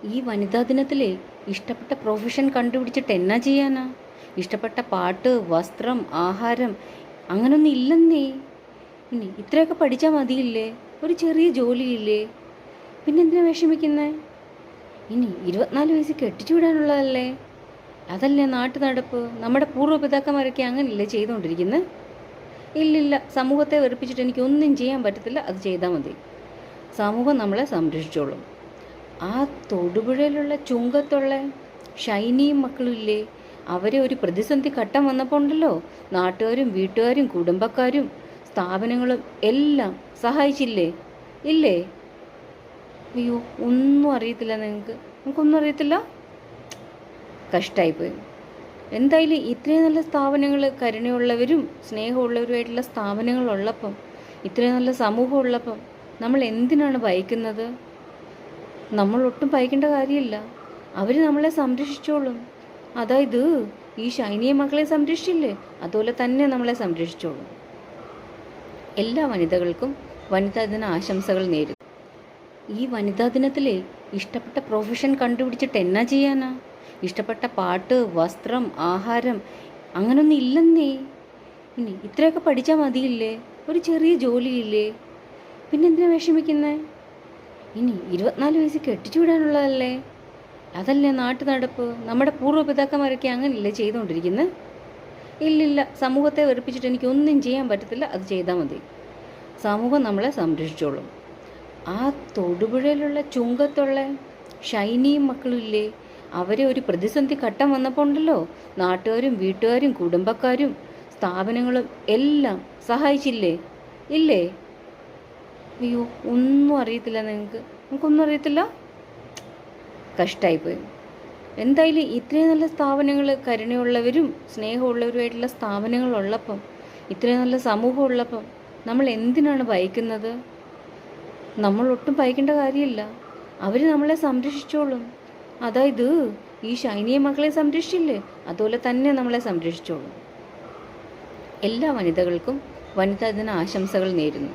ഈ വനിതാ ദിനത്തിലെ ഇഷ്ടപ്പെട്ട പ്രൊഫഷൻ കണ്ടുപിടിച്ചിട്ട് എന്നാ ചെയ്യാനാ? ഇഷ്ടപ്പെട്ട പാട്ട്, വസ്ത്രം, ആഹാരം അങ്ങനൊന്നും ഇല്ലെന്നേ. ഇനി ഇത്രയൊക്കെ പഠിച്ചാൽ മതിയില്ലേ? ഒരു ചെറിയ ജോലിയില്ലേ? പിന്നെന്തിനാ വിഷമിക്കുന്നേ? ഇനി 24 വയസ്സിൽ കെട്ടിച്ചു വിടാനുള്ളതല്ലേ? അതല്ലേ നാട്ടു നടപ്പ്. നമ്മുടെ പൂർവ്വപിതാക്കന്മാരൊക്കെ അങ്ങനെയല്ലേ ചെയ്തുകൊണ്ടിരിക്കുന്നത്? ഇല്ലില്ല, സമൂഹത്തെ വെറുപ്പിച്ചിട്ട് എനിക്കൊന്നും ചെയ്യാൻ പറ്റത്തില്ല, അത് ചെയ്താൽ മതി. സമൂഹം നമ്മളെ സംരക്ഷിച്ചോളും. ആ തൊടുപുഴയിലുള്ള ചുങ്കത്തുള്ള ഷൈനിയും മക്കളും ഇല്ലേ, അവരെ ഒരു പ്രതിസന്ധി ഘട്ടം വന്നപ്പോൾ ഉണ്ടല്ലോ, നാട്ടുകാരും വീട്ടുകാരും കുടുംബക്കാരും സ്ഥാപനങ്ങളും എല്ലാം സഹായിച്ചില്ലേ? ഇല്ലേ? അയ്യോ, ഒന്നും അറിയത്തില്ല നിങ്ങൾക്കൊന്നും അറിയത്തില്ല? കഷ്ടമായിപ്പോയി. എന്തായാലും ഇത്രയും നല്ല സ്ഥാപനങ്ങൾ, കരുണയുള്ളവരും സ്നേഹമുള്ളവരുമായിട്ടുള്ള സ്ഥാപനങ്ങളുള്ളപ്പം, ഇത്രയും നല്ല സമൂഹം ഉള്ളപ്പം നമ്മൾ എന്തിനാണ് ഭയക്കുന്നത്? നമ്മൾ ഒട്ടും ഭയക്കേണ്ട കാര്യമില്ല. അവർ നമ്മളെ സംരക്ഷിച്ചോളും. അതായത് ഈ ഷൈനിയെ മക്കളെ സംരക്ഷിച്ചില്ലേ, അതുപോലെ തന്നെ നമ്മളെ സംരക്ഷിച്ചോളും. എല്ലാ വനിതകൾക്കും വനിതാ ദിന ആശംസകൾ നേരുന്നു. ഈ വനിതാ ദിനത്തിലെ ഇഷ്ടപ്പെട്ട പ്രൊഫഷൻ കണ്ടുപിടിച്ചിട്ട് എന്നാ ചെയ്യാനാ? ഇഷ്ടപ്പെട്ട പാട്ട്, വസ്ത്രം, ആഹാരം അങ്ങനൊന്നും ഇല്ലെന്നേ. ഇനി ഇത്രയൊക്കെ പഠിച്ചാൽ മതിയില്ലേ? ഒരു ചെറിയ ജോലിയില്ലേ? പിന്നെന്തിനാ വിഷമിക്കുന്നേ? ഇനി 24 വയസ്സിൽ കെട്ടിച്ചു വിടാനുള്ളതല്ലേ? അതല്ലേ നാട്ടു നടപ്പ്. നമ്മുടെ പൂർവ്വപിതാക്കന്മാരൊക്കെ അങ്ങനെയല്ലേ ചെയ്തുകൊണ്ടിരിക്കുന്നത്? ഇല്ലില്ല, സമൂഹത്തെ വെറുപ്പിച്ചിട്ട് എനിക്കൊന്നും ചെയ്യാൻ പറ്റത്തില്ല, അത് ചെയ്താൽ മതി. സമൂഹം നമ്മളെ സംരക്ഷിച്ചോളും. ആ തൊടുപുഴയിലുള്ള ചുങ്കത്തുള്ള ഷൈനിയും മക്കളും ഇല്ലേ, അവരെ ഒരു പ്രതിസന്ധി ഘട്ടം വന്നപ്പോൾ ഉണ്ടല്ലോ, നാട്ടുകാരും വീട്ടുകാരും കുടുംബക്കാരും സ്ഥാപനങ്ങളും എല്ലാം സഹായിച്ചില്ലേ? ഇല്ലേ? അയ്യോ, ഒന്നും അറിയത്തില്ല നിങ്ങൾക്കൊന്നും അറിയത്തില്ല? കഷ്ടമായിപ്പോയി. എന്തായാലും ഇത്രയും നല്ല സ്ഥാപനങ്ങൾ, കരുണയുള്ളവരും സ്നേഹമുള്ളവരുമായിട്ടുള്ള സ്ഥാപനങ്ങളുള്ളപ്പം, ഇത്രയും നല്ല സമൂഹം ഉള്ളപ്പം നമ്മൾ എന്തിനാണ് ഭയക്കുന്നത്? നമ്മൾ ഒട്ടും ഭയക്കേണ്ട കാര്യമില്ല. അവർ നമ്മളെ സംരക്ഷിച്ചോളും. അതായത് ഈ ഷൈനിയെ മക്കളെ സംരക്ഷിച്ചില്ലേ, അതുപോലെ തന്നെ നമ്മളെ സംരക്ഷിച്ചോളും. എല്ലാ വനിതകൾക്കും വനിതാ ദിന ആശംസകൾ നേരുന്നു.